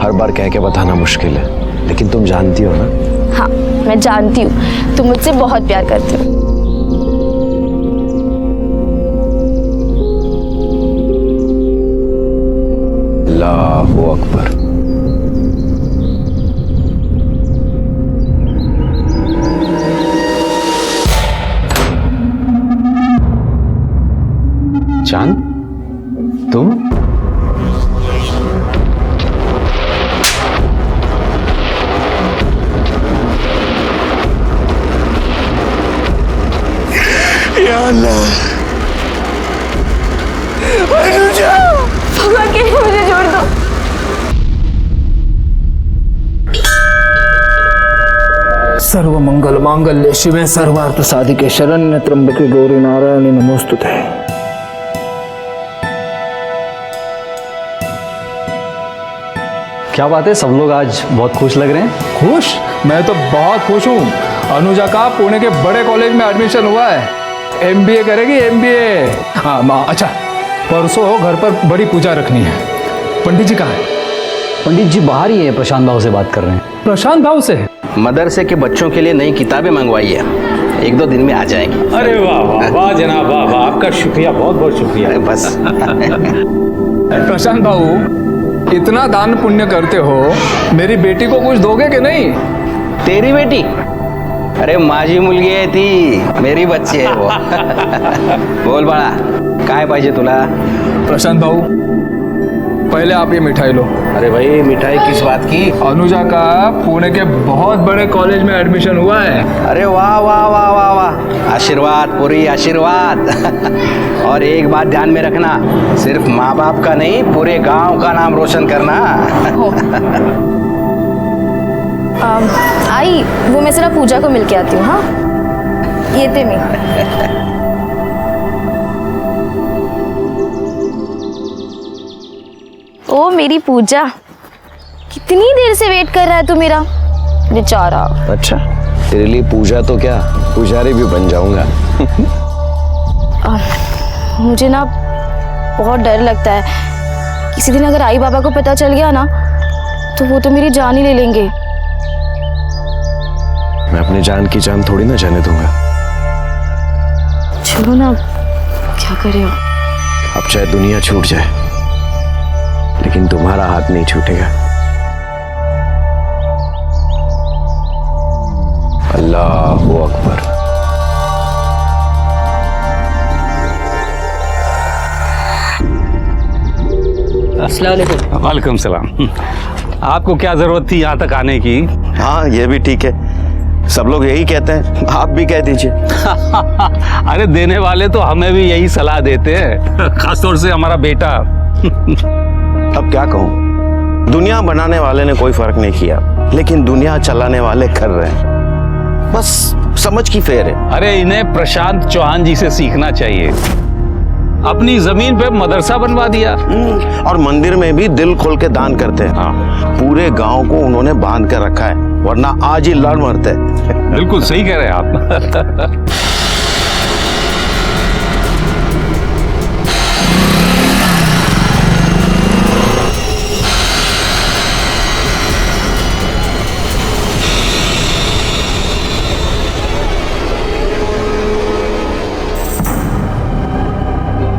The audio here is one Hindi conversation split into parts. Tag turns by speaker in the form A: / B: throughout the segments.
A: हर बार कह के बताना मुश्किल है, लेकिन तुम जानती हो ना।
B: हाँ मैं जानती हूँ, तुम मुझसे बहुत प्यार करते हो।
A: अल्लाहू अकबर। चांद, तुम? या अल्लाह,
B: भगवान के लिए मुझे छोड़ दो।
C: सर्व मंगल मांगल्य शिवे सर्वार्थ साधिके शरण्य त्र्यंबके गौरी नारायणी नमोस्तुते।
D: क्या बात है, सब लोग आज बहुत खुश लग रहे हैं।
C: खुश? मैं तो बहुत खुश हूँ। अनुजा का पुणे के बड़े कॉलेज में एडमिशन हुआ है, एमबीए करेगी, एमबीए। हाँ माँ, अच्छा परसों घर पर बड़ी पूजा रखनी है। पंडित जी कहाँ है?
D: पंडित जी बाहर ही है, प्रशांत भाव से बात कर रहे हैं।
C: प्रशांत भाव से?
E: मदरसे के बच्चों के लिए नई किताबें मंगवाई है, 1-2 दिन में आ जाएंगी।
F: अरे वाह वाह वाह जनाब, वाह वाह, आपका शुक्रिया, बहुत बहुत शुक्रिया।
E: अरे बस
C: प्रशांत भाऊ, इतना दान पुण्य करते हो, मेरी बेटी को कुछ दोगे कि नहीं?
E: तेरी बेटी? अरे माझी मुलगी आहे ती, मेरी बच्ची आहे वो। बोल बाळा, काय पाहिजे तुला?
C: प्रशांत भाऊ, पहले आप ये मिठाई लो।
E: अरे भाई, मिठाई किस बात की?
C: अनुजा का पुणे के बहुत बड़े कॉलेज में एडमिशन हुआ है।
E: अरे वाह वाह वाह वाह वाह, आशीर्वाद पूरी आशीर्वाद। और एक बात ध्यान में रखना, सिर्फ माँ बाप का नहीं, पूरे गांव का नाम रोशन करना।
B: आई, वो मैं जरा पूजा को मिल के आती हूँ। हाँ ये थे मैं। ओ मेरी पूजा, कितनी देर से वेट कर रहा है तू मेरा, बेचारा।
A: अच्छा, तेरे लिए पूजा तो क्या, पुजारी भी बन जाऊंगा।
B: मुझे ना बहुत डर लगता है, किसी दिन अगर आई बाबा को पता चल गया ना, तो वो तो मेरी जान ही ले लेंगे।
A: मैं अपने जान की जान थोड़ी ना जाने दूंगा।
B: छोड़ो ना, क्या करे हो।
A: अब चाहे दुनिया छूट जाए, लेकिन तुम्हारा हाथ नहीं छूटेगा। अल्लाहू अकबर।
F: वालेकुम सलाम। आपको क्या जरूरत थी यहाँ तक आने की?
G: हाँ, ये भी ठीक है, सब लोग यही कहते हैं, आप भी कह दीजिए।
F: अरे देने वाले तो हमें भी यही सलाह देते हैं, खासतौर से हमारा बेटा।
G: अब क्या कहूँ, दुनिया बनाने वाले ने कोई फर्क नहीं किया, लेकिन दुनिया चलाने वाले कर रहे हैं। बस समझ की फेर है।
F: अरे इन्हें प्रशांत चौहान जी से सीखना चाहिए, अपनी जमीन पे मदरसा बनवा दिया।
G: और मंदिर में भी दिल खोल के दान करते हैं।
F: हाँ।
G: पूरे गांव को उन्होंने बांध कर रखा है, वरना आज ही लड़ मरते।
F: बिल्कुल सही कह रहे हैं आप।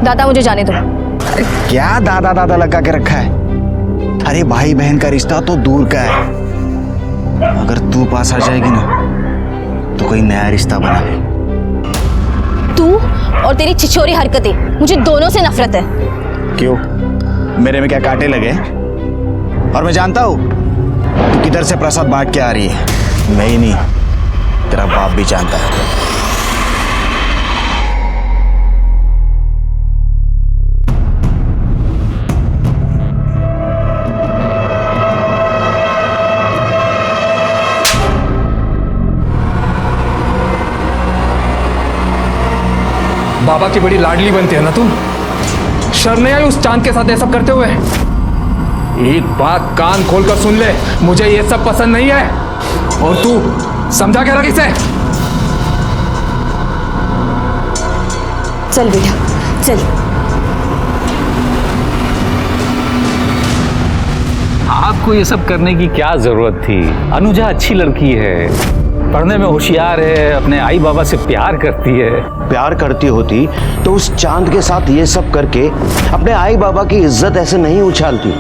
B: दादा मुझे जाने दो।
H: क्या दादा दादा लगा के रखा है? अरे भाई बहन का रिश्ता तो दूर का है, अगर तू पास आ जाएगी ना तो कोई नया रिश्ता बना ले।
B: तू और तेरी छिछोरी हरकतें, मुझे दोनों से नफरत है।
H: क्यों, मेरे में क्या कांटे लगे? और मैं जानता हूँ तू किधर से प्रसाद बांट के आ रही है, मैं ही नहीं, तेरा बाप भी जानता है।
C: बाबा की बड़ी लाडली बनती है ना तू। शर्म नहीं आई उस चांद के साथ ये सब करते हुए? एक बात कान खोलकर सुन ले, मुझे ये सब पसंद नहीं है। और तू समझा क्या रखी से?
B: चल बेटा चल।
F: आप को ये सब करने की क्या जरूरत थी? अनुजा अच्छी लड़की है, पढ़ने में होशियार है, अपने आई बाबा से प्यार करती है।
G: प्यार करती होती तो उस चांद के साथ ये सब करके अपने आई बाबा की इज्जत ऐसे नहीं उछालती।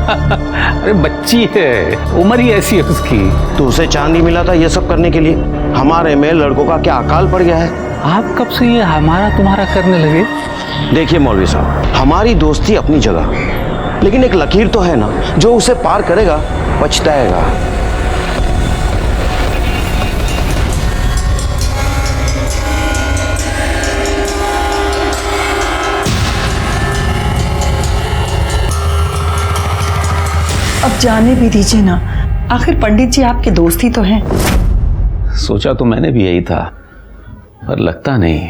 F: अरे बच्ची है, उम्र ही ऐसी है उसकी।
G: तो उसे चांद ही मिला था ये सब करने के लिए। हमारे में लड़कों का क्या अकाल पड़ गया है।
F: आप कब से ये हमारा तुम्हारा करने लगे?
G: देखिए मौलवी साहब, हमारी दोस्ती अपनी जगह, लेकिन एक लकीर तो है ना, जो उसे पार करेगा पछताएगा।
I: अब जाने भी दीजिए ना, आखिर पंडित जी आपके दोस्त ही तो हैं।
F: सोचा तो मैंने भी यही था, पर लगता नहीं।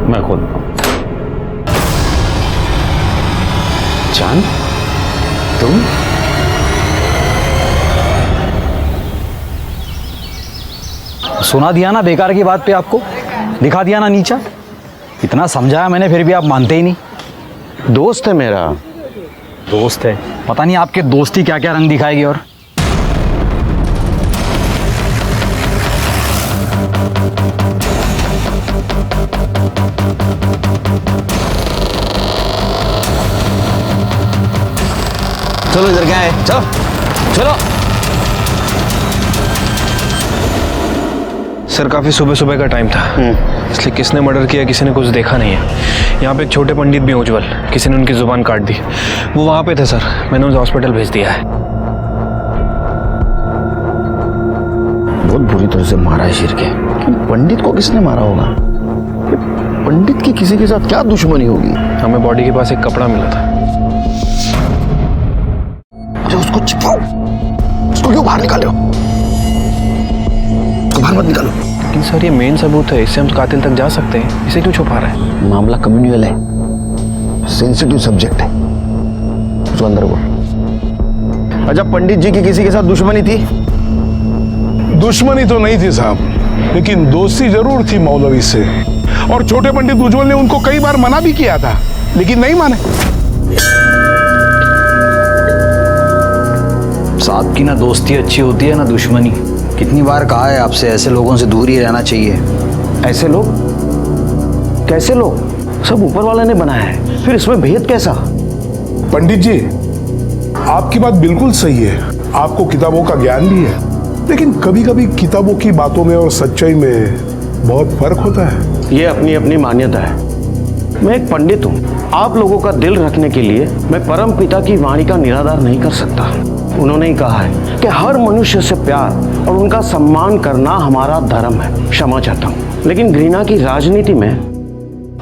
F: मैं खुद
G: चांद, तुम?
D: सुना दिया ना बेकार की बात पे आपको, दिखा दिया ना नीचा। इतना समझाया मैंने, फिर भी आप मानते ही नहीं।
G: दोस्त है मेरा।
D: दोस्त है, पता नहीं आपके दोस्ती क्या क्या रंग दिखाएगी। और
H: चलो इधर क्या है, चलो चलो।
C: सर काफ़ी सुबह सुबह का टाइम था, इसलिए किसने मर्डर किया किसी ने कुछ देखा नहीं है। यहाँ पे एक छोटे पंडित भी हैं उज्जवल, किसी ने उनकी जुबान काट दी। वो वहाँ पे थे सर, मैंने उन्हें हॉस्पिटल भेज दिया है।
G: बहुत बुरी तरह से मारा है शिरके। पंडित को किसने मारा होगा? पंडित की किसी के साथ क्या दुश्मनी होगी?
C: हमें बॉडी के पास एक कपड़ा मिला था।
G: अरे उसको छिपाओ, उसको क्यों बाहर निकाले हो? उसको बाहर मत निकालो।
C: लेकिन सर ये मेन सबूत है, इससे हम कातिल तक जा सकते हैं, इसे क्यों छुपा रहे हैं?
G: मामला कम्युनियल है, सेंसिटिव सब्जेक्ट है, उसको अंदर को। अच्छा, पंडित जी की किसी के साथ दुश्मनी थी?
J: दुश्मनी तो नहीं थी साहब, लेकिन दोस्ती जरूर थी मौलवी से। और छोटे पंडित उज्जवल ने उनको कई बार मना भी किया था, लेकिन नहीं माने।
D: साहब की ना दोस्ती अच्छी होती है ना दुश्मनी। कितनी बार कहा है आपसे, ऐसे लोगों से दूर ही रहना चाहिए।
G: ऐसे लोग? कैसे लोग? सब ऊपर वाले ने बनाया है, फिर इसमें भेद कैसा?
J: पंडित जी, आपकी बात बिल्कुल सही है, आपको किताबों का ज्ञान भी है, लेकिन कभी कभी किताबों की बातों में और सच्चाई में बहुत फर्क होता है।
G: ये अपनी अपनी मान्यता है। मैं एक पंडित हूँ, आप लोगों का दिल रखने के लिए मैं परम पिता की वाणी का निराधार नहीं कर सकता। उन्होंने ही कहा है कि हर मनुष्य से प्यार और उनका सम्मान करना हमारा धर्म है। क्षमा चाहता हूँ, लेकिन घृणा की राजनीति में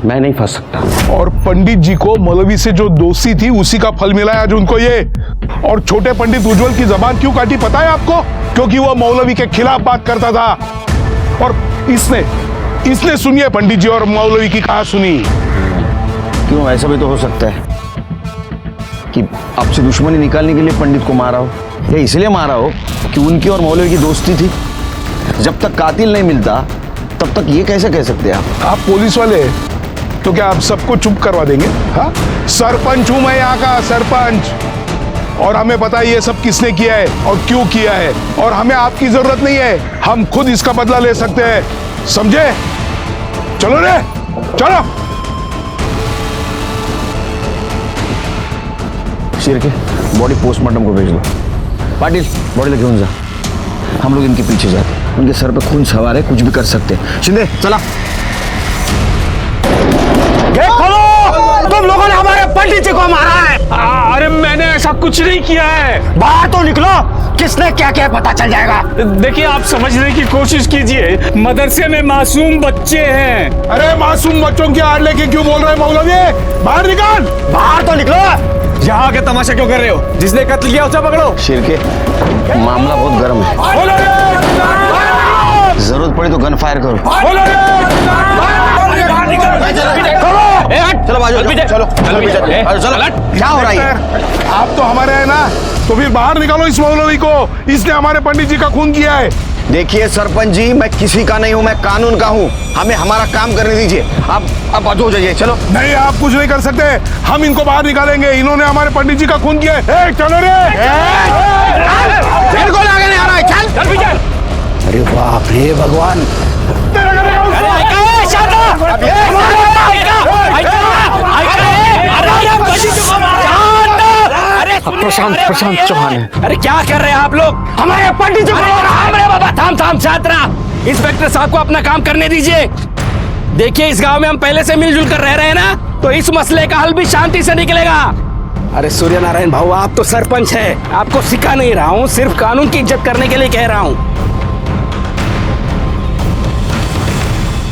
G: मैं नहीं फंस सकता।
J: और पंडित जी को मौलवी से जो दोस्ती थी उसी का फल मिला है आज उनको ये। और छोटे पंडित उज्जवल की जबान क्यों काटी पता है आपको? क्योंकि वो मौलवी के खिलाफ बात करता था। और इसने सुनिए पंडित जी और मौलवी की कहा सुनी।
G: क्यों, ऐसा भी तो हो सकता है कि आपसे दुश्मनी निकालने के लिए पंडित को मारा हो, या इसलिए मारा हो कि उनकी और मौलवी की दोस्ती थी। जब तक कातिल नहीं मिलता तब तक ये कैसे कह सकते हैं
J: आप पुलिस वाले तो क्या आप सबको चुप करवा देंगे? हाँ, सरपंच हूं मैं यहाँ का सरपंच, और हमें पता है ये सब किसने किया है और क्यों किया है। और हमें आपकी जरूरत नहीं है, हम खुद इसका बदला ले सकते हैं, समझे? चलो रे, चलो।
G: शिरके, बॉडी पोस्टमार्टम को भेज दो। पाटिल, बॉडी लेके घेऊन जा। हम लोग इनके पीछे जाते हैं, उनके सर पे खून सवार है, कुछ भी कर सकते हैं। शिंदे चला।
H: तुम लोगों ने हमारे पंडित जी को मारा है।
C: अरे मैंने ऐसा कुछ नहीं किया है।
H: बाहर तो निकलो, किसने क्या क्या पता चल जाएगा।
C: देखिए आप समझने की कोशिश कीजिए, मदरसे में मासूम बच्चे हैं।
J: अरे मासूम बच्चों की आड़ लेके क्यों बोल रहे हैं मौलवी? बाहर निकाल,
H: बाहर तो निकलो।
C: यहाँ के तमाशा क्यों कर रहे हो? जिसने कत्ल किया उसे पकड़ो।
G: शिरके, मामला बहुत गर्म है, जरूरत पड़ी तो गन फायर करो। चलो बाजू, चलो चलो। क्या हो रहा है?
J: आप तो हमारे हैं ना, तो फिर बाहर निकालो इस मौलवी को, इसने हमारे पंडित जी का खून किया है।
E: देखिए सरपंच जी, मैं किसी का नहीं हूं, मैं कानून का हूं। हमें हमारा काम करने दीजिए। आप हो जाइए, चलो।
J: नहीं, आप कुछ नहीं कर सकते, हम इनको बाहर निकालेंगे। इन्होंने हमारे पंडित जी का खून किया है। चलो रे,
E: बिल्कुल आगे नहीं आ रहा है, चल पीछे। अरे बाप रे भगवान,
A: प्रशांत चौहान है।
E: अरे क्या कर रहे हैं आप लोग? हमारे पंडित जी को बाबा, थाम छात्रा। इंस्पेक्टर साहब को अपना काम करने दीजिए। देखिए, इस गांव में हम पहले से मिलजुल कर रह रहे हैं ना, तो इस मसले का हल भी शांति से निकलेगा। अरे सूर्य नारायण भाऊ, आप तो सरपंच है, आपको सिखा नहीं रहा हूँ, सिर्फ कानून की इज्जत करने के लिए कह रहा हूँ।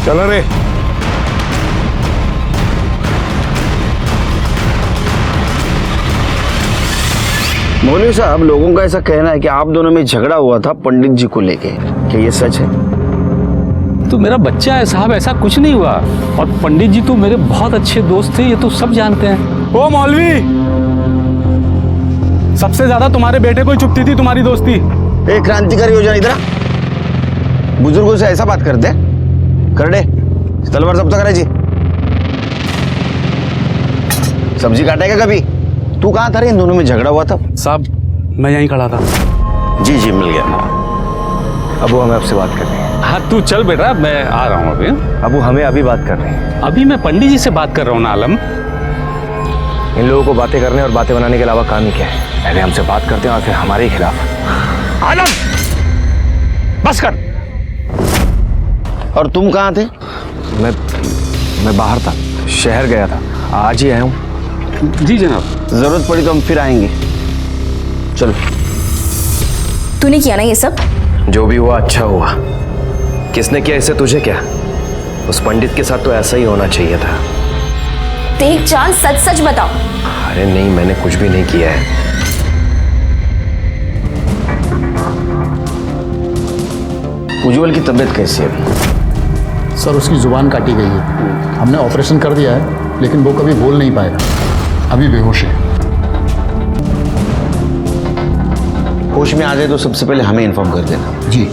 J: चलो रे।
G: मौलवी साहब, लोगों का ऐसा कहना है कि आप दोनों में झगड़ा हुआ था पंडित जी को लेके, क्या ये सच है?
F: तो मेरा बच्चा है साहब, ऐसा कुछ नहीं हुआ। और पंडित जी तो मेरे बहुत अच्छे दोस्त थे, ये तो सब जानते हैं।
C: ओ मौलवी, सबसे ज्यादा तुम्हारे बेटे को ही चुभती थी तुम्हारी दोस्ती।
G: एक क्रांतिकारी योजना इधर बुजुर्गों से ऐसा बात करते कर दे। तलवार सब तक जी, सब्जी काटेगा कभी? तू कहाँ था रे इन दोनों में झगड़ा हुआ था?
C: साहब, मैं यहीं खड़ा था।
G: जी जी, मिल गया।
A: अबू, हमें आपसे बात करनी है।
F: हाँ तू चल बेटा, मैं आ रहा हूँ अभी।
A: अबू, हमें अभी बात करनी है।
F: अभी मैं पंडित जी से बात कर रहा हूँ ना आलम।
A: इन लोगों को बातें करने और बातें बनाने के अलावा काम ही क्या है? पहले हमसे बात करते हैं और फिर हमारे ही खिलाफ।
E: आलम, बस कर।
G: और तुम कहाँ थे?
A: मैं बाहर था, शहर गया था, आज ही आया हूँ।
F: जी जनाब।
G: जरूरत पड़ी तो हम फिर आएंगे। चलो।
B: तूने किया ना ये सब?
A: जो भी हुआ अच्छा हुआ। किसने किया इसे तुझे क्या? उस पंडित के साथ तो ऐसा ही होना चाहिए था।
B: देख चांद, सच सच बताओ।
A: अरे नहीं, मैंने कुछ भी नहीं किया है।
G: उज्जवल की तबीयत कैसी है?
K: सर, उसकी जुबान काटी गई है। हमने ऑपरेशन कर दिया है, लेकिन वो कभी बोल नहीं पाएगा। अभी बेहोश है।
G: होश में आ जाए तो सबसे पहले हमें इन्फॉर्म कर देना।
K: जी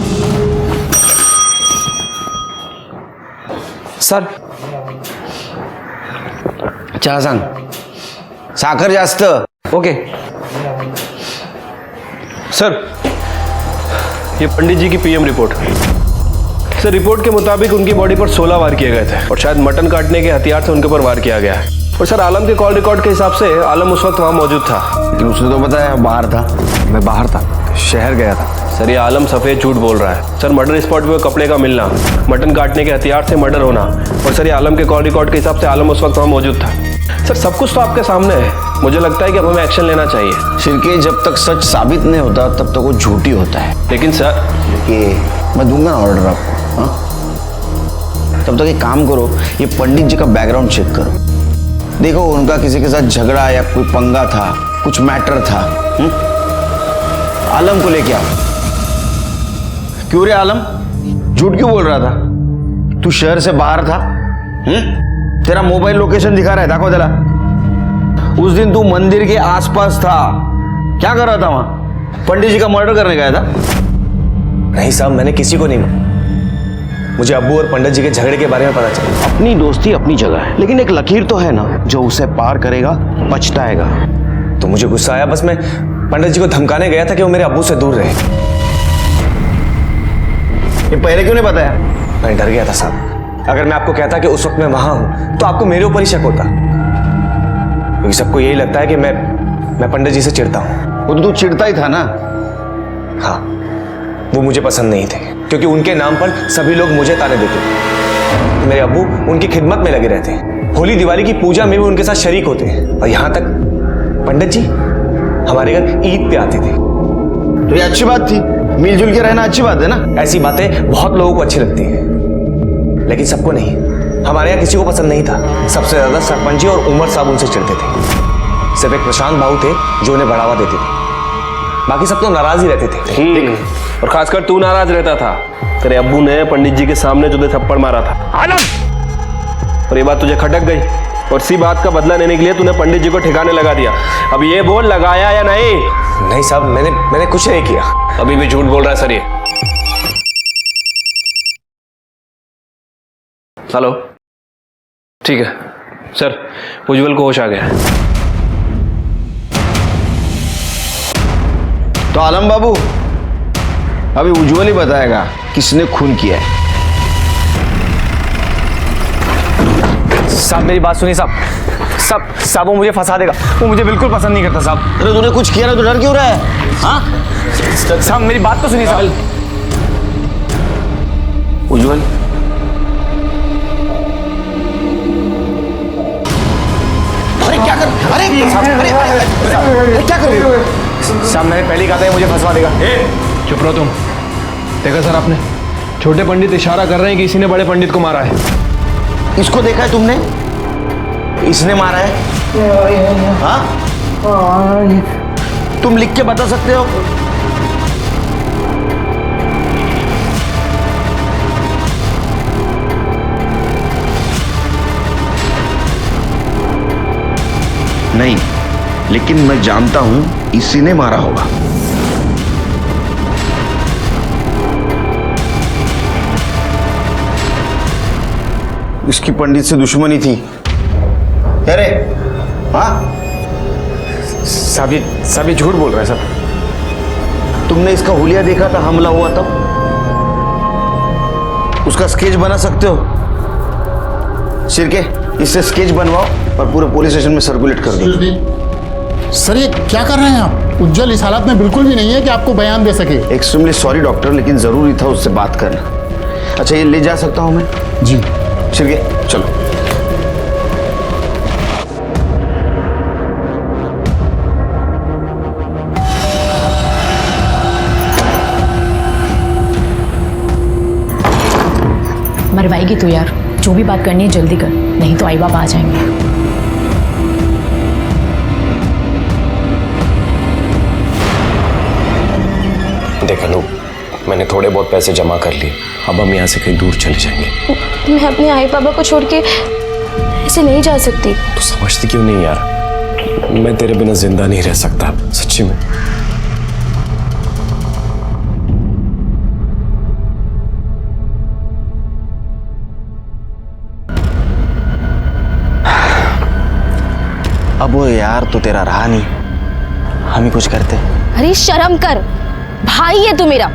E: सर।
G: चहा सांग, साखर जास्त।
C: ओके सर, ये पंडित जी की पीएम रिपोर्ट। सर, रिपोर्ट के मुताबिक उनकी बॉडी पर 16 वार किए गए थे और शायद मटन काटने के हथियार से उनके ऊपर वार किया गया है। और सर, आलम के कॉल रिकॉर्ड के हिसाब से आलम उस वक्त वहाँ मौजूद था।
G: लेकिन उसने तो बताया बाहर था।
A: मैं बाहर था, शहर गया था।
C: सर, ये आलम सफ़ेद झूठ बोल रहा है। सर, मर्डर स्पॉट पे कपड़े का मिलना, मटन काटने के हथियार से मर्डर होना, और सर ये आलम के कॉल रिकॉर्ड के हिसाब से आलम उस वक्त वहाँ मौजूद था। सर, सब कुछ तो आपके सामने है। मुझे लगता है कि अब हमें एक्शन लेना चाहिए।
G: शिरके, जब तक सच साबित नहीं होता तब तक वो झूठी होता है।
C: लेकिन सर,
G: ये मैं दूंगा ना ऑर्डर आपको। हाँ, तब तक एक काम करो, ये पंडित जी का बैकग्राउंड चेक करो। देखो उनका किसी के साथ झगड़ा या कोई पंगा था, कुछ मैटर था। आलम को लेके आओ। क्यों रे आलम, झूठ क्यों बोल रहा था? तू शहर से बाहर था। तेरा मोबाइल लोकेशन दिखा रहा है, दाखव तेरा। उस दिन तू मंदिर के आसपास था, क्या कर रहा था वहां? पंडित जी का मर्डर करने गया था?
A: नहीं साहब, मैंने किसी को नहीं। मुझे अब्बू और पंडित जी के झगड़े के बारे में पता चला।
G: अपनी दोस्ती अपनी जगह है, लेकिन एक लकीर तो है ना, जो उसे पार करेगा पछताएगा।
A: तो मुझे गुस्सा आया, बस मैं पंडित जी को धमकाने गया था कि वो मेरे अब्बू से दूर रहे।
G: ये पहले क्यों नहीं बताया?
A: मैं डर गया था साहब। अगर मैं आपको कहता कि उस वक्त मैं वहां हूं तो आपको मेरे ऊपर ही शक होता, क्योंकि सबको यही लगता है कि मैं पंडित जी से चिढ़ता हूं।
G: वो तो तू चिढ़ता ही था ना।
A: हाँ, वो मुझे पसंद नहीं थे, क्योंकि उनके नाम पर सभी लोग मुझे ताने देते थे। मेरे अब्बू उनकी खिदमत में लगे रहते, होली दिवाली की पूजा में भी उनके साथ शरीक होते, और यहां तक पंडित जी हमारे घर ईद पे आते थे।
G: तो ये अच्छी बात थी, मिलजुल के रहना अच्छी बात है ना।
A: ऐसी बातें बहुत लोगों को अच्छी लगती हैं, लेकिन सबको नहीं। हमारे यहाँ किसी को पसंद नहीं था। सबसे ज्यादा सरपंच जी और उमर साहब उनसे चिढ़ते थे। सिर्फ एक प्रशांत बाबू थे जो उन्हें बढ़ावा देते थे, बाकी सब तो नाराज ही रहते थे।
C: और खासकर तू नाराज रहता था। तेरे अब्बू ने पंडित जी के सामने तुझे थप्पड़ मारा था आलम, और ये बात तुझे खटक गई, और इसी बात का बदला लेने के लिए तूने पंडित जी को ठिकाने लगा दिया। अब ये बोल, लगाया या नहीं?
A: नहीं साहब, मैंने कुछ नहीं किया।
C: अभी भी झूठ बोल रहा है सर ये।
E: हेलो, ठीक है सर, उज्जवल को होश आ गया है।
G: तो आलम बाबू, अभी उज्जवल ही बताएगा किसने खून किया है।
A: साहब मेरी बात सुनिए साहब, वो मुझे फंसा देगा, वो मुझे बिल्कुल पसंद नहीं करता साहब।
G: अरे तूने कुछ किया ना, तो डर क्यों रहा है? हाँ
A: साहब मेरी बात तो सुनिए साहब।
G: उज्जवल, अरे क्या कर, अरे क्या कर रहे हो?
A: साहब मैंने पहले ही कहा था ये मुझे फंसवा देगा।
E: चुप रहो तुम। देखा सर आपने, छोटे पंडित इशारा कर रहे हैं कि इसी ने बड़े पंडित को मारा है।
G: इसको देखा है तुमने? इसने मारा है? हाँ? तुम लिख के बता सकते हो? नहीं, लेकिन मैं जानता हूं इसी ने मारा होगा। इसकी पंडित से दुश्मनी थी। अरे हाँ
A: साहब ये झूठ बोल रहा है साहब।
G: तुमने इसका हुलिया देखा था हमला हुआ तब? उसका स्केच बना सकते हो? शिरके, इससे स्केच बनवाओ और पूरे पुलिस स्टेशन में सर्कुलेट कर दो।
K: सर ये क्या कर रहे हैं आप? उज्जवल इस हालत में बिल्कुल भी नहीं है कि आपको बयान दे सके।
G: एक्सट्रीमली सॉरी डॉक्टर, लेकिन जरूरी था उससे बात करना। अच्छा ये ले जा सकता हूं मैं?
K: जी।
G: शिरके चलो।
L: मरवाएगी तो यार, जो भी बात करनी है जल्दी कर, नहीं तो आई बाप आ जाएंगे।
A: देख अनूप, मैंने थोड़े बहुत पैसे जमा कर लिए, अब हम यहाँ से कहीं दूर चले जाएंगे।
B: मैं अपने आई पापा को छोड़ के ऐसे नहीं जा सकती।
A: तू समझती क्यों नहीं यार, मैं तेरे बिना जिंदा नहीं रह सकता सच्ची में।
H: अब वो यार तो तेरा रहा नहीं, हम ही कुछ करते।
B: अरे शर्म कर, भाई है तू मेरा।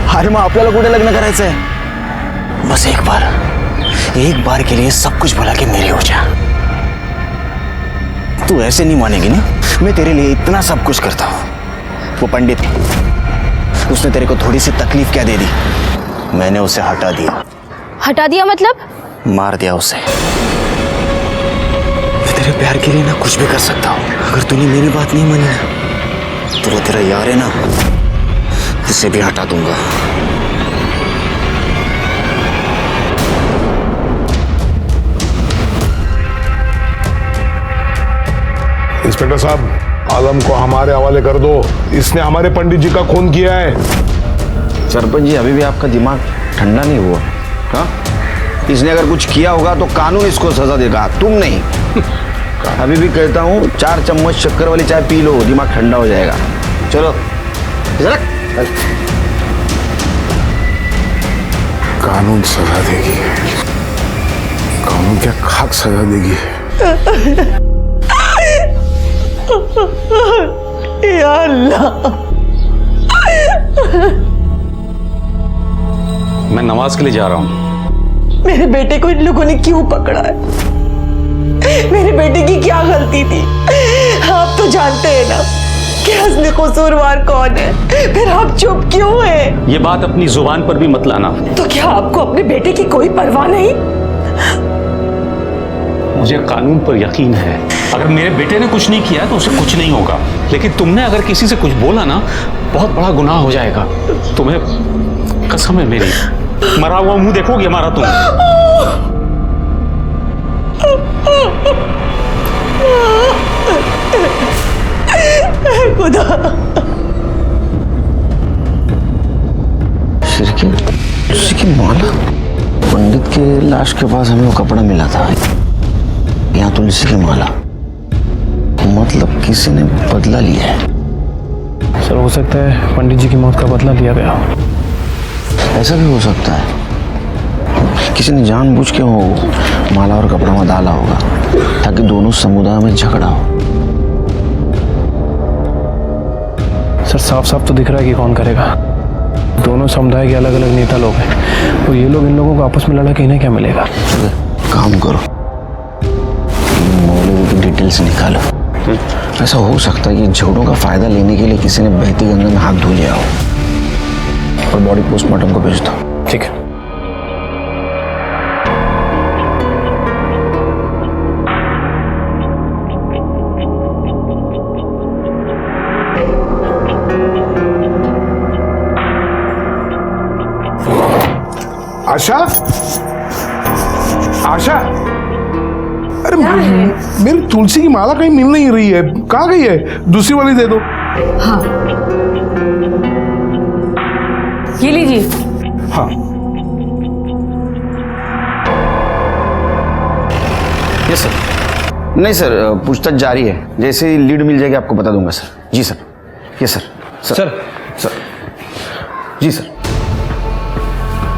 H: अरे मग आपल्याला कुठे लग्न करायचंय? बस एक बार के लिए सब कुछ भुला के मेरी हो जा। तू ऐसे नहीं मानेगी ना, मैं तेरे लिए इतना सब कुछ करता हूँ। वो पंडित, उसने तेरे को थोड़ी सी तकलीफ क्या दे दी, मैंने उसे हटा दिया।
B: हटा दिया मतलब?
H: मार दिया उसे। मैं तेरे प्यार के लिए ना कुछ भी कर सकता हूँ। अगर तूने मेरी बात नहीं मानी ना, तो तेरा यार है ना, उसे भी हटा दूंगा।
J: इंस्पेक्टर साहब, आलम को हमारे हवाले कर दो, इसने हमारे पंडित जी का खून किया है।
G: सरपंच जी, अभी भी आपका दिमाग ठंडा नहीं हुआ? हाँ, इसने अगर कुछ किया होगा तो कानून इसको सजा देगा, तुम नहीं। अभी भी कहता हूँ 4 चम्मच शक्कर वाली चाय पी लो, दिमाग ठंडा हो जाएगा। चलो
J: कानून सजा देगी, कानून क्या खाक सजा देगी।
I: या अल्लाह,
F: मैं नमाज के लिए जा रहा हूँ।
I: मेरे बेटे को इन लोगों ने क्यों पकड़ा है? मेरे बेटे की क्या गलती थी? आप तो जानते हैं ना कि असली कसूरवार कौन है, फिर आप चुप क्यों हैं?
F: ये बात अपनी जुबान पर भी मत लाना।
I: तो क्या आपको अपने बेटे की कोई परवाह नहीं?
F: मुझे कानून पर यकीन है, अगर मेरे बेटे ने कुछ नहीं किया तो उसे कुछ नहीं होगा, लेकिन तुमने अगर किसी से कुछ बोला ना, बहुत बड़ा गुनाह हो जाएगा। तुम्हें कसम है मेरी, मरा हुआ मुंह देखोगे हमारा तुम।
I: खुदा,
G: तुलसी की माला? पंडित के लाश के पास हमें वो कपड़ा मिला था, यहाँ तुलसी की माला, मतलब किसी ने बदला लिया है।
E: सर हो सकता है पंडित जी की मौत का बदला लिया गया।
G: ऐसा भी हो सकता है, किसी ने जानबूझ के वो माला और कपड़ा में डाला होगा ताकि दोनों समुदाय में झगड़ा हो।
C: सर साफ साफ तो दिख रहा है कि कौन करेगा। दोनों समुदाय के अलग अलग नेता लोग हैं और ये लोग इन लोगों को आपस में लड़ा के इन्हें क्या मिलेगा।
G: काम करो, मौलवी की डिटेल्स निकालो। ऐसा हो सकता है कि झगड़ों का फायदा लेने के लिए किसी ने बहती गंगा में हाथ धो लिया हो। और बॉडी पोस्टमार्टम को भेज दो।
C: ठीक है।
J: आशा, आशा, अरे मेरी तुलसी की माला कहीं मिल नहीं रही है, कहाँ गई है? दूसरी वाली दे दो।
L: हाँ ये लीजिए।
J: हाँ
G: यस सर। नहीं सर, पूछताछ जारी है, जैसे ही लीड मिल जाएगी आपको बता दूंगा सर। जी सर। Yes sir. सर जी सर।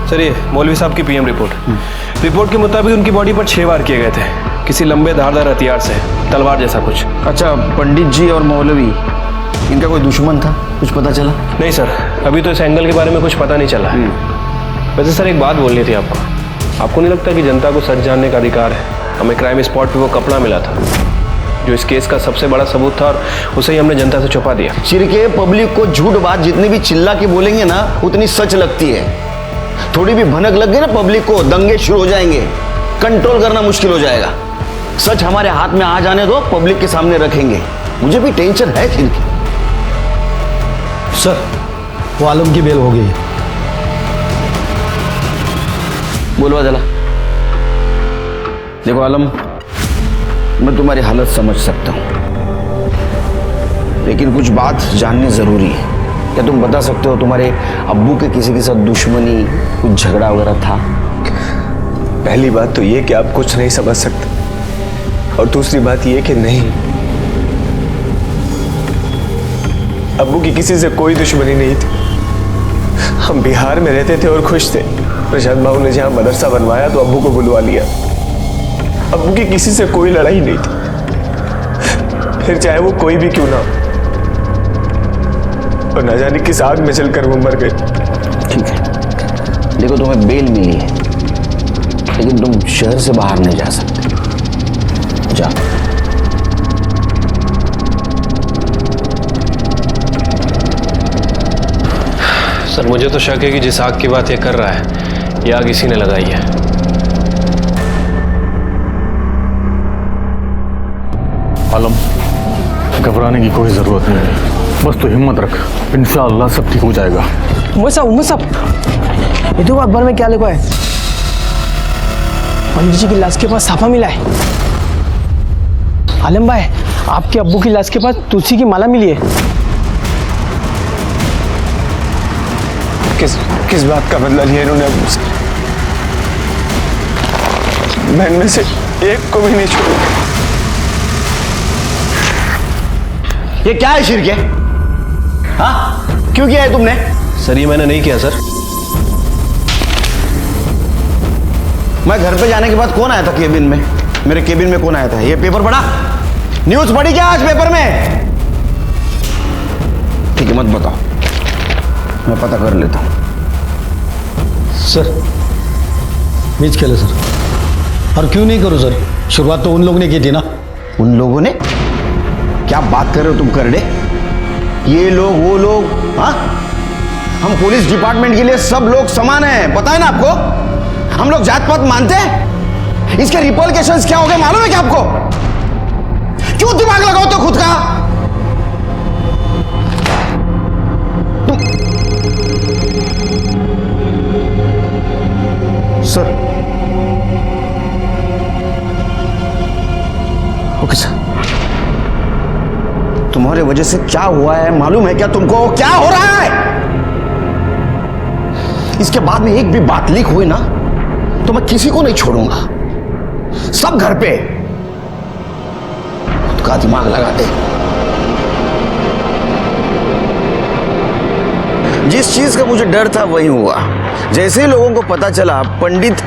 M: सर ये मौलवी साहब की पीएम रिपोर्ट के मुताबिक उनकी बॉडी पर 6 वार किए गए थे, किसी लंबे धारदार हथियार से, तलवार जैसा कुछ।
G: अच्छा, पंडित जी और मौलवी इनका कोई दुश्मन था, कुछ पता चला?
M: नहीं सर, अभी तो इस एंगल के बारे में कुछ पता नहीं चला। वैसे सर एक बात बोलनी थी आपको नहीं लगता कि जनता को सच जानने का अधिकार है? हमें क्राइम स्पॉट पे वो कपड़ा मिला था जो इस केस का सबसे बड़ा सबूत था और उसे ही हमने जनता से छुपा दिया।
G: चिरके पब्लिक को झूठ बात जितनी भी चिल्ला के बोलेंगे ना उतनी सच लगती है। थोड़ी भी भनक लग गई ना पब्लिक को, दंगे शुरू हो जाएंगे, कंट्रोल करना मुश्किल हो जाएगा। सच हमारे हाथ में आ जाने दो, पब्लिक के सामने रखेंगे। मुझे भी टेंशन है चिरके।
D: सर वो आलम की बेल हो गई।
G: बोलवा जला। देखो आलम, मैं तुम्हारी हालत समझ सकता हूं, लेकिन कुछ बात जाननी जरूरी है। क्या तुम बता सकते हो तुम्हारे अब्बू के किसी के साथ दुश्मनी, कुछ झगड़ा वगैरह था?
A: पहली बात तो ये कि आप कुछ नहीं समझ सकते, और दूसरी बात ये कि नहीं, अब्बू की किसी से कोई दुश्मनी नहीं थी। हम बिहार में रहते थे और खुश थे। प्रशांत बाबू ने जहां मदरसा बनवाया तो अब्बू को बुलवा लिया। अब्बू की किसी से कोई लड़ाई नहीं थी, फिर चाहे वो कोई भी क्यों ना हो। और न जाने किस आग में चलकर वो मर गए।
G: ठीक है, देखो तुम्हें बेल मिली है, लेकिन तुम शहर से बाहर नहीं जा सकते। जा।
M: सर मुझे तो शक है कि जिस आग की बात ये कर रहा है, ये आग इसी ने लगाई है।
K: आलम, घबराने की कोई जरूरत नहीं है, बस तो हिम्मत रख, इंशाअल्लाह सब ठीक हो जाएगा।
N: उमर साहब, ये देखो अखबार में क्या लिखा है, पंडित जी की लाश के पास साफा मिला है। आलम भाई, आपके अब्बू की लाश के पास तुलसी की माला मिली है।
A: किस बात का बदला लिया इन्होंने अब्बू से? मैं इनमें से एक को भी नहीं छोड़ूंगा।
G: ये क्या है शिरके? हाँ, क्यों किया है तुमने?
M: सर ये मैंने नहीं किया सर।
G: मैं घर पे जाने के बाद कौन आया था केबिन में? मेरे केबिन में कौन आया था? ये पेपर पढ़ा? न्यूज पढ़ी क्या आज पेपर में? ठीक है, मत बताओ, मैं पता कर लेता हूं।
D: सर मीच खेले सर, और क्यों नहीं करूं सर? शुरुआत तो उन लोगों ने की थी ना।
G: उन लोगों ने? क्या बात कर रहे हो तुम करड़े? ये लोग वो लोग? हाँ, हम पुलिस डिपार्टमेंट के लिए सब लोग समान हैं, पता है ना आपको? हम लोग जात पात मानते हैं? इसके रिपॉर्केशंस क्या हो गए मालूम है क्या आपको? क्यों दिमाग लगाओ तो खुद का? Sir, okay sir. तुम्हारे वजह से क्या हुआ है मालूम है क्या तुमको? क्या हो रहा है? इसके बाद में एक भी बात लीक हुई ना तो मैं किसी को नहीं छोड़ूंगा। सब घर पे खुद का दिमाग लगाते। जिस चीज का मुझे डर था वही हुआ। जैसे ही लोगों को पता चला पंडित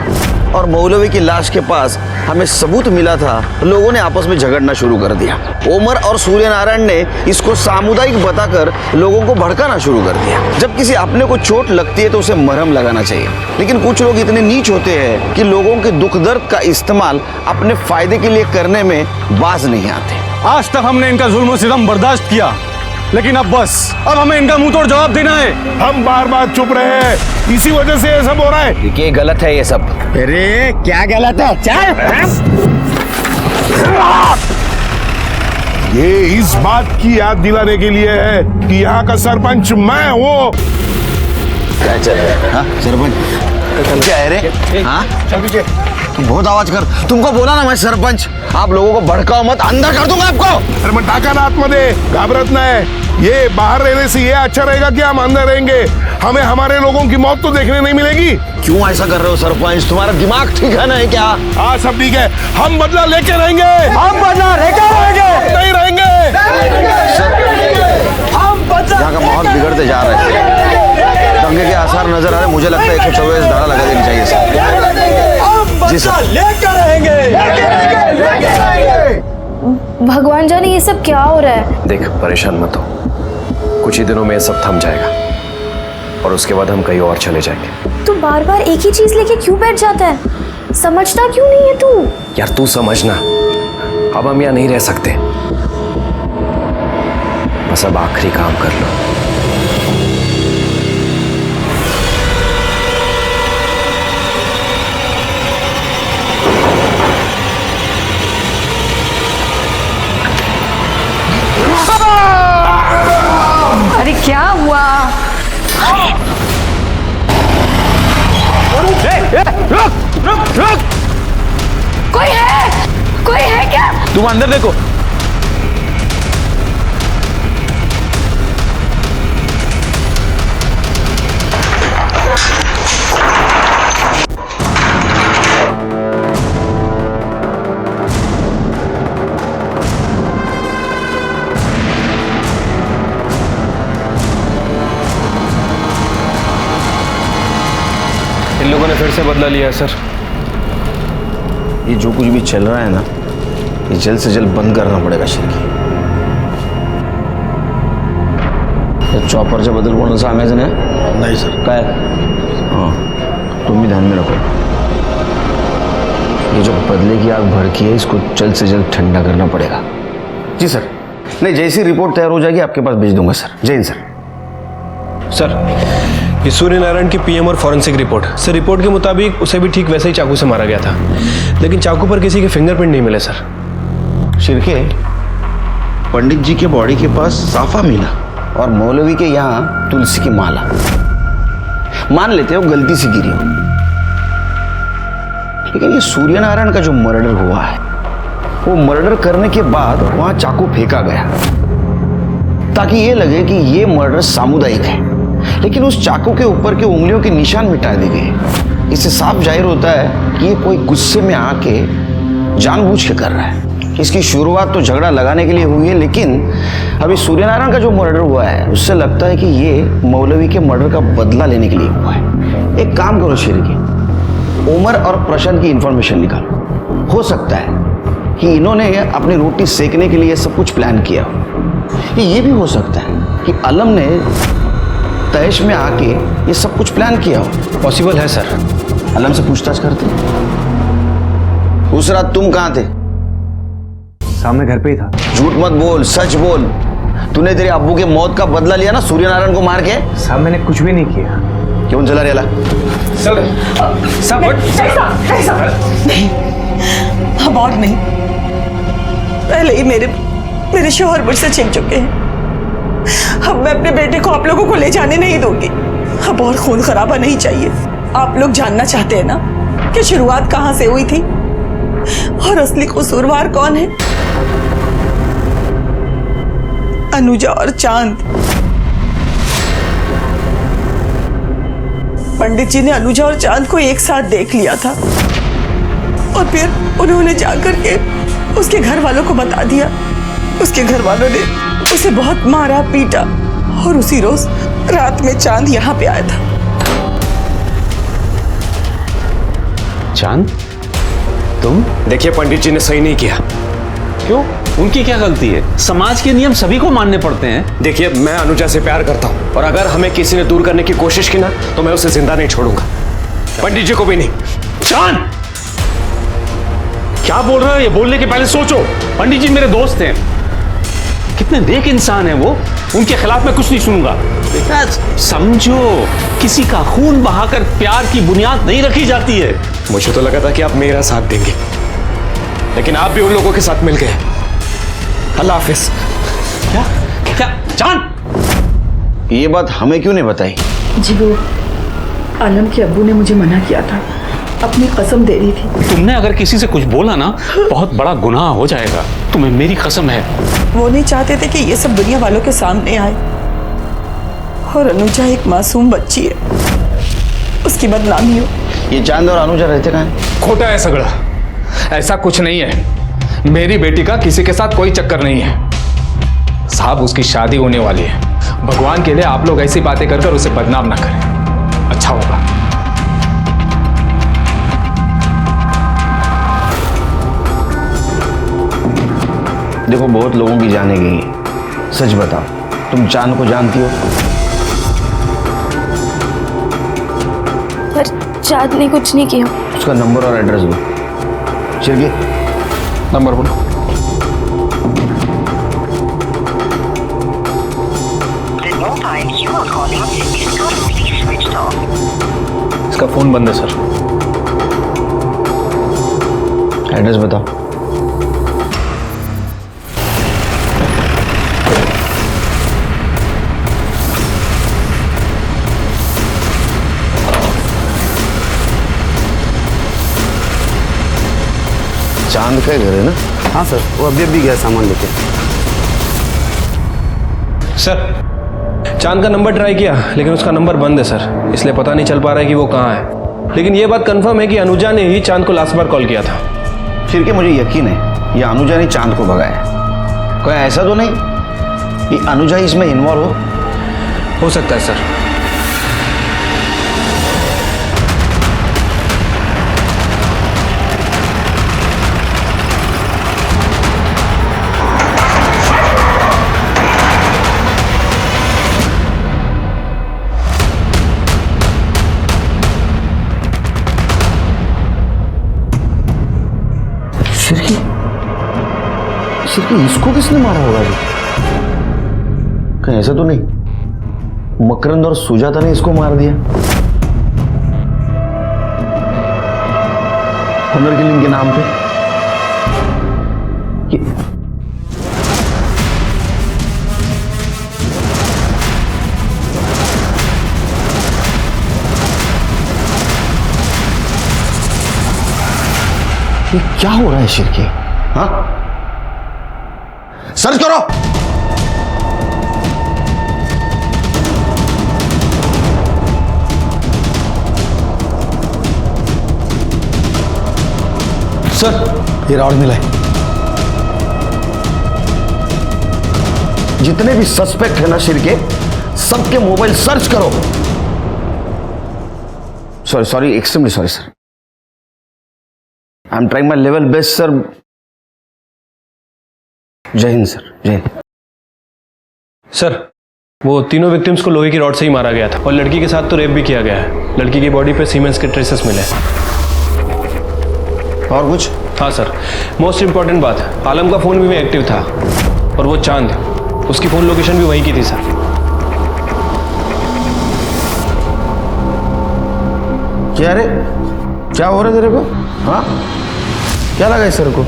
H: और मौलवी की लाश के पास हमें सबूत मिला था, लोगों ने आपस में झगड़ना शुरू कर दिया। उमर और सूर्यनारायण ने इसको सामुदायिक बताकर लोगों को भड़काना शुरू कर दिया। जब किसी अपने को चोट लगती है तो उसे मरहम लगाना चाहिए, लेकिन कुछ लोग इतने नीच होते हैं कि लोगों के दुख दर्द का इस्तेमाल अपने फायदे के लिए करने में बाज नहीं आते।
D: आज तक हमने इनका जुल्म सितम बर्दाश्त किया, लेकिन अब बस, अब हमें इनका मुंह तोड़ जवाब देना है।
J: हम बार बार चुप रहे हैं, इसी वजह से ये सब हो रहा है।
H: देखिए गलत है ये सब।
N: अरे क्या गलत है?
J: ये इस बात की याद दिलाने के लिए है कि यहाँ का सरपंच मैं हूँ।
H: क्या चल रहा है? हाँ सरपंच क्या है रे? हाँ तुम बहुत आवाज कर, तुमको बोला ना मैं सरपंच। आप लोगों को भड़काओ मत, अंदर कर दूंगा आपको।
J: अरे मग टाका ना आतमध्ये, घाबरत नहीं। ये बाहर रहने से ये अच्छा रहेगा कि हम अंदर रहेंगे? हमें हमारे लोगों की मौत तो देखने नहीं मिलेगी।
H: क्यों ऐसा कर रहे हो सरपंच? तुम्हारा दिमाग ठीक है नहीं क्या?
J: हाँ सब ठीक है, हम बदला लेके रहेंगे।
N: हम बदला लेकर रहेंगे।
J: नहीं रहेंगे।
H: यहाँ का माहौल बिगड़ते जा रहा है, दंगे के आसार नजर आ रहे। मुझे लगता है 144 धारा लगा देनी चाहिए सर। जी सर।
N: लेकर रहेंगे।
B: भगवान जाने ये सब क्या हो रहा है।
M: देख परेशान मत हो, कुछ ही दिनों में ये सब थम जाएगा और उसके बाद हम कहीं और चले जाएंगे।
B: तू बार बार एक ही चीज लेके क्यों बैठ जाता है? समझता क्यों नहीं है तू?
M: यार तू समझना, अब हम यहाँ नहीं रह सकते। बस अब आखिरी काम कर लो।
I: अरे क्या हुआ?
H: रुक!
B: कोई है क्या?
H: तुम अंदर देखो।
M: इन लोगों ने फिर से बदला लिया है सर।
H: ये जो कुछ भी चल रहा है ना, ये जल्द से जल्द बंद करना पड़ेगा शिरकी। चॉपरच्या बद्दल कोणाला सांगायचं नाही? नाही सर। काय? हाँ तुम भी ध्यान में रखो, ये जो बदले की आग भड़की है इसको जल्द से जल्द ठंडा करना पड़ेगा। जी सर। नहीं, जैसी रिपोर्ट तैयार हो जाएगी आपके पास भेज दूंगा सर। जय हिंद सर।
M: सर ये सूर्यनारायण की पीएम और फॉरेंसिक रिपोर्ट। सर रिपोर्ट के मुताबिक उसे भी ठीक वैसे ही चाकू से मारा गया था, लेकिन चाकू पर किसी के फिंगरप्रिंट नहीं मिले सर।
H: शिरके, पंडित जी के बॉडी के पास साफा मिला और मौलवी के यहाँ तुलसी की माला। मान लेते हो गलती से गिरी हो, लेकिन ये सूर्यनारायण का जो मर्डर हुआ है, वो मर्डर करने के बाद वहां चाकू फेंका गया ताकि ये लगे कि ये मर्डर सामुदायिक है, लेकिन उस चाकू के ऊपर के उंगलियों के निशान मिटा दिए गए। इससे साफ जाहिर होता है कि ये कोई गुस्से में आके जानबूझ के कर रहा है। इसकी शुरुआत तो झगड़ा लगाने के लिए हुई है, लेकिन अभी सूर्यनारायण का जो मर्डर हुआ है उससे लगता है कि ये मौलवी के मर्डर का बदला लेने के लिए हुआ है। एक काम करो शिरकी, उमर और प्रशांत की इंफॉर्मेशन निकालो। हो सकता है कि इन्होंने अपनी रोटी सेकने के लिए सब कुछ प्लान किया हो। ये भी हो सकता है कि अलम ने तैश में आके ये सब कुछ प्लान किया हो।
M: पॉसिबल है सर।
H: अलम से पूछताछ करते। उस रात तुम कहाँ थे?
A: सामने घर पे ही था।
H: झूठ मत बोल, सच बोल। तूने तेरे अब्बू के मौत का बदला लिया ना सूर्यनारायण को मार के?
A: साहब मैंने कुछ भी नहीं किया।
H: क्यों चला रेला?
I: नहीं, अब और नहीं। पहले ही मेरे शौहर मुझसे छिन चुके हैं। अब मैं अपने बेटे को आप लोगों को ले जाने नहीं दूंगी। अब और खून खराबा नहीं चाहिए। आप लोग जानना चाहते हैं ना कि शुरुआत कहां से हुई थी और असली कसूरवार कौन है? अनुजा और चांद। पंडित जी ने अनुजा और चांद को एक साथ देख लिया था और फिर उन्होंने जाकर के उसके घर वालों को बता दिया। उसके घर वालों ने उसे बहुत मारा पीटा और उसी रोज रात में चांद यहाँ पे आया था।
F: चांद, तुम?
A: देखिए पंडित जी ने सही नहीं किया।
F: क्यों? उनकी क्या गलती है? समाज के नियम सभी को मानने पड़ते हैं।
A: देखिए मैं अनुजा से प्यार करता हूं और अगर हमें किसी ने दूर करने की कोशिश की ना तो मैं उसे जिंदा नहीं छोड़ूंगा, पंडित जी को भी नहीं।
F: चांद, क्या बोल रहे हो? ये बोलने के पहले सोचो। पंडित जी मेरे दोस्त हैं, कितने नेक इंसान हैं वो, उनके खिलाफ मैं कुछ नहीं सुनूंगा। बेटा समझो, किसी का खून बहाकर प्यार की बुनियाद नहीं रखी जाती है।
A: मुझे तो लगा था कि आप मेरा साथ देंगे, लेकिन आप भी उन लोगों के साथ मिल गए। अल्लाह हाफिज।
F: क्या क्या चांद,
H: ये बात हमें क्यों नहीं बताई?
I: जी वो आलम के अब्बू ने मुझे मना किया था, अपनी कसम दे दी थी।
F: तुमने अगर किसी से कुछ बोला ना बहुत बड़ा गुनाह हो जाएगा, तुम्हें मेरी कसम है।
I: वो नहीं चाहते थे कि ये सब दुनिया वालों के सामने आए, और अनुजा एक मासूम बच्ची है, उसकी बदनामी हो।
H: ये चांद और अनुजा रहते कहाँ हैं?
C: खोटा है सगड़ा, ऐसा कुछ नहीं है। मेरी बेटी का किसी के साथ कोई चक्कर नहीं है साहब, उसकी शादी होने वाली है। भगवान के लिए आप लोग ऐसी बातें कर उसे बदनाम ना करें, अच्छा होगा।
H: देखो बहुत लोगों की जाने गई, सच बताओ तुम चांद को जानती हो?
B: पर चांद ने कुछ नहीं किया।
H: उसका नंबर और एड्रेस दो। चिरगी
C: नंबर बोलो।
M: इसका फोन बंद है सर।
H: एड्रेस बताओ। चांद का घर है ना?
G: हाँ सर, वो अभी गया सामान लेके।
M: सर चांद का नंबर ट्राई किया लेकिन उसका नंबर बंद है सर, इसलिए पता नहीं चल पा रहा है कि वो कहाँ है। लेकिन ये बात कंफर्म है कि अनुजा ने ही चांद को लास्ट बार कॉल किया था।
H: फिर के मुझे यकीन है ये अनुजा ने चांद को भगाया। कोई ऐसा तो नहीं कि अनुजा ही इसमें इन्वॉल्व
M: हो सकता है सर।
H: सिर्फ इसको किसने मारा होगा अभी? कहीं ऐसा तो नहीं मकरंद और सुजाता ने इसको मार दिया? ऑनर किलिंग के नाम पे ये क्या हो रहा है शिरकी? हाँ, सर्च करो। सर ये रॉड मिला है। जितने भी सस्पेक्ट है ना शिरके, सबके मोबाइल सर्च करो। Sorry extremely sorry sir, I am trying my level best sir. जय हिंद सर, जय हिंद।
M: सर वो तीनों विक्टिम्स को लोहे की रॉड से ही मारा गया था और लड़की के साथ तो रेप भी किया गया है। लड़की की बॉडी पे सीमेंस के ट्रेसेस मिले।
H: और कुछ?
M: हाँ सर, मोस्ट इंपॉर्टेंट बात, आलम का फोन भी एक्टिव था और वो चांद, उसकी फोन लोकेशन भी वहीं की थी सर।
H: क्या रे, क्या हो रहा है तेरे को? हाँ, क्या लगा इस सर को?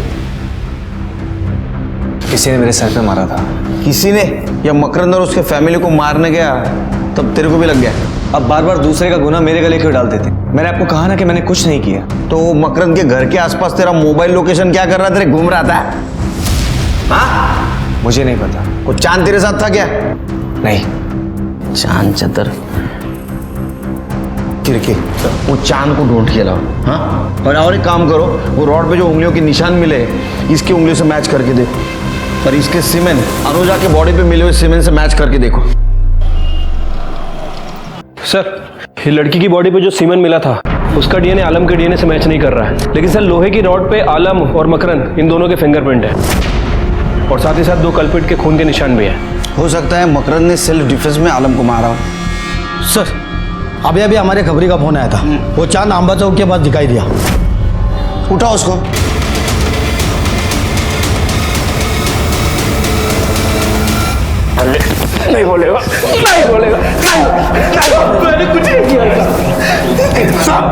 A: किसी ने मेरे सर पे मारा था।
H: किसी ने? या मकरंद और उसके फैमिली को मारने गया तब तेरे को भी लग गया?
A: अब बार बार दूसरे का गुनाह मेरे गले क्यों डालते थे? मैंने आपको कहा ना कि मैंने कुछ नहीं किया।
H: तो मकरंद के घर के आसपास तेरा मोबाइल लोकेशन क्या कर रहा तेरे, घूम रहा था? हाँ,
A: मुझे नहीं पता।
H: वो चांद तेरे साथ था क्या?
A: नहीं।
H: चांद चतर चिरके, वो चांद को ढूंढ के लाओ। हाँ, और एक काम करो, वो रॉड पे जो उंगलियों के निशान मिले इसकी उंगलियों से मैच करके देखो, और इसके सीमेंट अनुजा के बॉडी पे मिले हुए सीमेंट से मैच करके देखो।
M: सर ये लड़की की बॉडी पे जो सीमेंट मिला था उसका डीएनए आलम के डीएनए से मैच नहीं कर रहा है, लेकिन सर लोहे की रॉड पे आलम और मकरंद इन दोनों के फिंगरप्रिंट है और साथ ही साथ 2 कल्प्रिट के खून के निशान भी हैं।
H: हो सकता है मकरंद ने सेल्फ डिफेंस में आलम को मारा हो।
N: सर अभी अभी हमारे खबरी का फोन आया था, वो चांद आंबा चौक के पास दिखाई दिया।
H: उठा उसको।
E: नहीं बोलेगा, नहीं बोलेगा, मैंने कुछ नहीं किया साहब,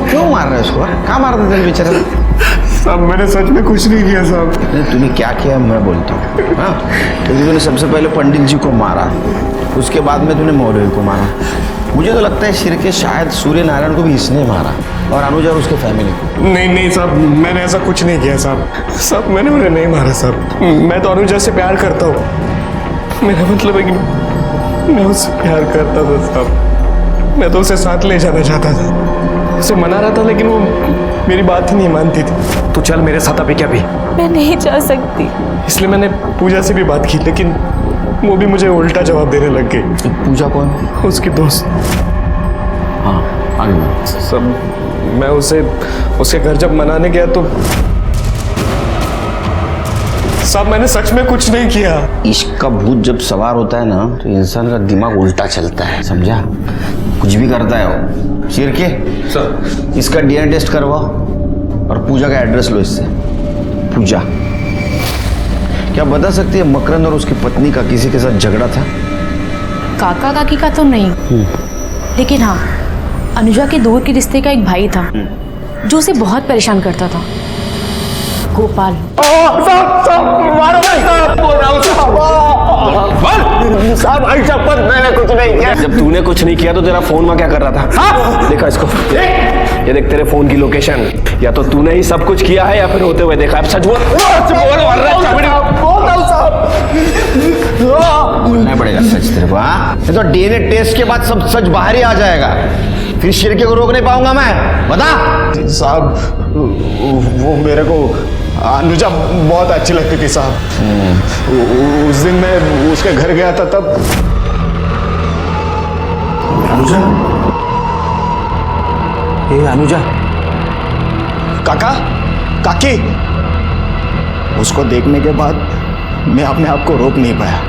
H: क्यों मार रहे हो उसको? कहाँ मार रहे थे बेचारे?
J: साहब मैंने सच में कुछ नहीं किया साहब।
H: तूने क्या किया मैं बोलता हूँ। हाँ, क्योंकि तूने सबसे पहले पंडित जी को मारा, उसके बाद में तूने मौलवी को मारा। मुझे तो लगता है शिरके शायद सूर्य नारायण को भी इसने मारा और अनुज और उसके फैमिली को।
J: नहीं साहब, मैंने ऐसा कुछ नहीं किया साहब। साहब मैंने उन्हें नहीं मारा साहब। मैं तो अनुजा से प्यार करता हूँ। मेरा मतलब है कि मैं उससे प्यार करता था साहब। मैं तो उसे साथ ले जाना चाहता था, उसे मना रहा था, लेकिन वो मेरी बात ही नहीं मानती थी।
M: तो चल मेरे साथ अभी क्या भी।
B: मैं नहीं जा सकती।
J: इसलिए मैंने पूजा से भी बात की, लेकिन वो भी मुझे उल्टा जवाब देने लग गई।
H: पूजा कौन?
J: उसकी दोस्त।
H: हाँ आगे।
J: सब मैं उसे उसके घर जब मनाने गया तो साहब मैंने सच में कुछ नहीं किया।
H: इश्क का भूत जब सवार होता है ना तो इंसान का दिमाग उल्टा चलता है, समझा? कुछ भी करता है वो। शिरके सर, इसका डीएनए टेस्ट करवाओ और पूजा का एड्रेस लो इससे। पूजा क्या बता सकती है मकरंद और उसकी पत्नी का किसी के साथ झगड़ा था?
L: काका काकी का तो नहीं, लेकिन हाँ अनुजा के दूर के रिश्ते का एक भाई था जो उसे बहुत परेशान करता था, गोपाल।
E: साहब ऐसा पर मैंने कुछ नहीं किया।
M: जब तूने कुछ नहीं किया तो तेरा फोन में क्या कर रहा था? देखा इसको, ये देख तेरे फोन की लोकेशन। या तो तूने ही सब कुछ किया है या फिर होते हुए देखा। अब सच बोल।
H: बोलना पड़ेगा सच तेरे को। हाँ, ये तो डीएनए टेस्ट के बाद सब सच बाहर ही आ जाएगा, फिर शिरके को रोक नहीं पाऊंगा मैं। बता।
J: साहब वो मेरे को अनुजा बहुत अच्छी लगती थी साहब। उस दिन मैं उसके घर गया था तब।
H: अनुजा? ये अनुजा?
J: काका, काकी। उसको देखने के बाद मैं अपने आप को रोक नहीं पाया।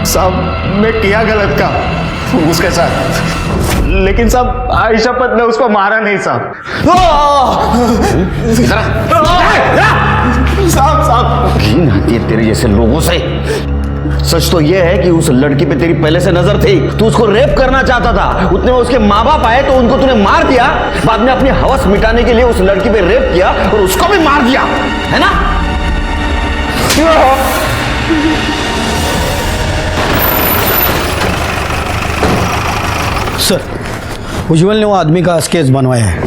J: साहब मैं किया गलत का उसके साथ, लेकिन साहब आयशा पत ने उसको मारा नहीं साहब। साहब
H: घिन आती है तेरे जैसे लोगों से। सच तो यह है कि उस लड़की पे तेरी पहले से नजर थी, तू उसको रेप करना चाहता था। उतने में उसके माँ बाप आए तो उनको तूने मार दिया, बाद में अपनी हवस मिटाने के लिए उस लड़की पे रेप किया और उसको भी मार दिया, है ना?
N: सर उज्जवल ने वो आदमी का स्केच बनवाया है।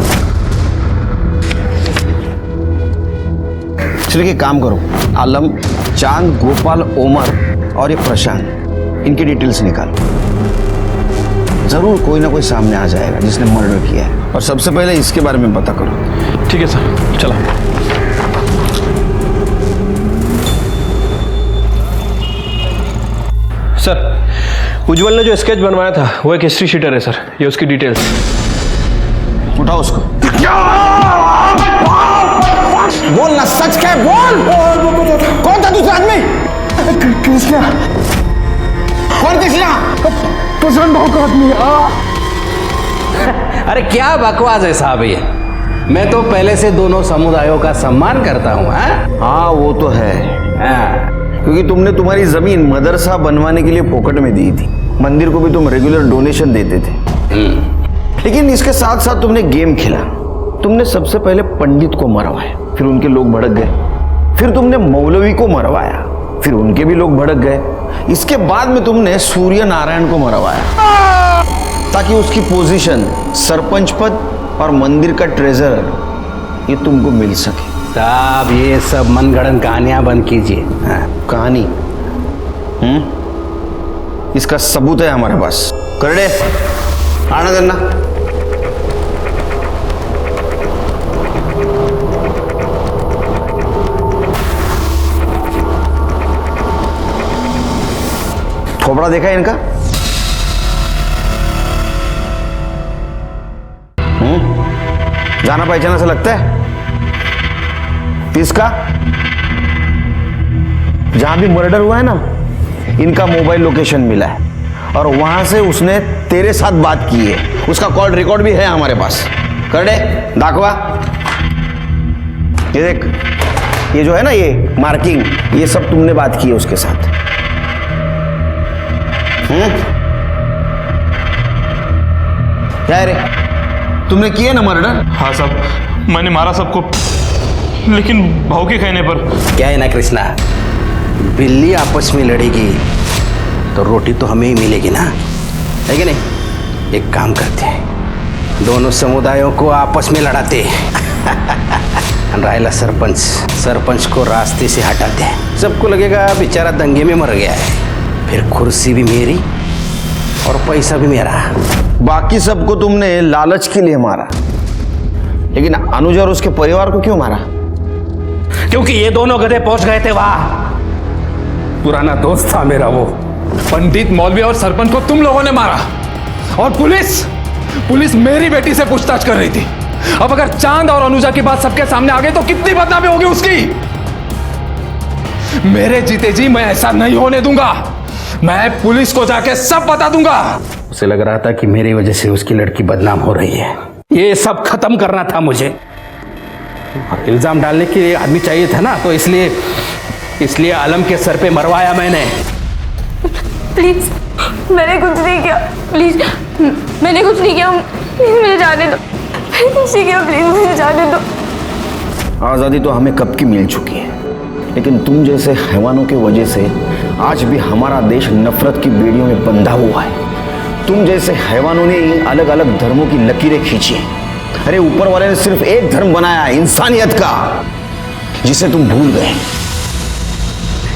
H: चलिए एक काम करो, आलम, चांद, गोपाल, ओमर और ये प्रशांत, इनकी डिटेल्स निकालो। जरूर कोई ना कोई सामने आ जाएगा जिसने मर्डर किया है, और सबसे पहले इसके बारे में पता करो।
M: ठीक है सर, चलो। सर उज्जवल ने जो स्केच बनवाया था वो एक हिस्ट्री शीटर है सर, ये उसकी डिटेल्स।
H: उठाओ उसको। बोल ना, सच क्या है, बोल। कौन था दूसरा आदमी?
J: कृष्णा।
H: कौन कृष्णा?
J: प्रसन्न भाव का आदमी।
E: अरे क्या बकवास है साहब ये। मैं तो पहले से दोनों समुदायों का सम्मान करता हूँ।
H: हाँ वो तो है, क्योंकि तुमने तुम्हारी जमीन मदरसा बनवाने के लिए फोकट में दी थी, मंदिर को भी तुम रेगुलर डोनेशन देते थे। लेकिन इसके साथ साथ तुमने गेम खेला। तुमने सबसे पहले पंडित को मरवाया, फिर उनके लोग भड़क गए। फिर तुमने मौलवी को मरवाया, फिर उनके भी लोग भड़क गए। इसके बाद में तुमने सूर्य नारायण को मरवाया ताकि उसकी पोजीशन, सरपंच पद और मंदिर का ट्रेजरर ये तुमको मिल सके।
E: साहब ये सब मनगढ़ंत कहानियां बंद कीजिए।
H: कहानी? इसका सबूत है हमारे पास। करड़े आना देना। कपड़ा देखा है इनका? जाना पहचाना से लगता है। इसका जहां भी मर्डर हुआ है ना, इनका मोबाइल लोकेशन मिला है और वहां से उसने तेरे साथ बात की है। उसका कॉल रिकॉर्ड भी है हमारे पास। कर दे, दाखवा। ये देख, ये जो है ना, ये मार्किंग, ये सब तुमने बात की है उसके साथ। क्या है रे, तुमने किया ना मर्डर?
F: हाँ साहब, मैंने मारा सबको, लेकिन भाव के कहने पर।
G: क्या है ना कृष्णा, बिल्ली आपस में लड़ेगी तो रोटी तो हमें ही मिलेगी ना, है कि नहीं? एक काम करते हैं, दोनों समुदायों को आपस में लड़ाते रायला सरपंच को रास्ते से हटाते हैं। सबको लगेगा बेचारा दंगे में मर गया है, फिर कुर्सी भी मेरी और पैसा भी मेरा।
H: बाकी सबको तुमने लालच के लिए मारा, लेकिन अनुज और उसके परिवार को क्यों मारा?
E: क्योंकि ये दोनों गधे पहुंच गए थे वहां। पुराना दोस्त था मेरा वो।
C: पंडित, मौलवी और सरपंच को तुम लोगों ने मारा, और पुलिस मेरी बेटी से पूछताछ कर रही थी। अब अगर चांद और अनुजा की बात सबके सामने आ गई तो कितनी बदनामी होगी उसकी। मेरे जीते जी मैं ऐसा नहीं होने दूंगा। मैं पुलिस को जाके सब बता दूंगा।
G: उसे लग रहा था कि मेरी वजह से उसकी लड़की बदनाम हो रही है। ये सब खत्म करना था मुझे। इल्जाम डालने के लिए आदमी चाहिए था ना, तो इसलिए आलम के सर पे मरवाया मैंने।
B: प्लीज, मैंने कुछ नहीं किया। प्लीज, मैंने कुछ नहीं किया। मुझे जाने दो। मैंने कुछ नहीं किया, प्लीज मुझे जाने दो।
H: आज़ादी तो हमें कब की मिल चुकी है, लेकिन तुम जैसे हैवानों की वजह से आज भी हमारा देश नफरत की बेड़ियों में बंधा हुआ है। तुम जैसे हैवानों ने ही अलग अलग धर्मों की लकीरें खींची हैं। अरे ऊपर वाले ने सिर्फ एक धर्म बनाया है, इंसानियत का, जिसे तुम भूल गए।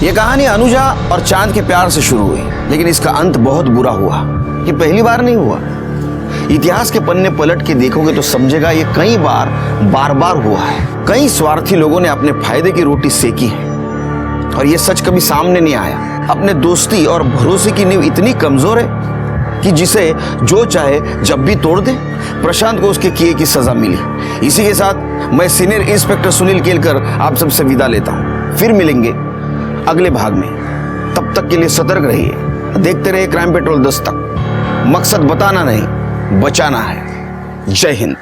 H: ये कहानी अनुजा और चांद के प्यार से शुरू हुई, लेकिन इसका अंत बहुत बुरा हुआ। ये पहली बार नहीं हुआ। इतिहास के पन्ने पलट के देखोगे तो समझेगा ये कई बार हुआ है। कई स्वार्थी लोगों ने अपने फायदे की रोटी सेकी है और ये सच कभी सामने नहीं आया। अपने दोस्ती और भरोसे की नींव इतनी कमजोर है कि जिसे जो चाहे जब भी तोड़ दे। प्रशांत को उसके किए की सजा मिली। इसी के साथ मैं सीनियर इंस्पेक्टर सुनील केलकर आप सबसे विदा लेता हूं। फिर मिलेंगे अगले भाग में। तब तक के लिए सतर्क रहिए, देखते रहिए क्राइम पेट्रोल 10 तक। मकसद बताना नहीं, बचाना है। जय हिंद।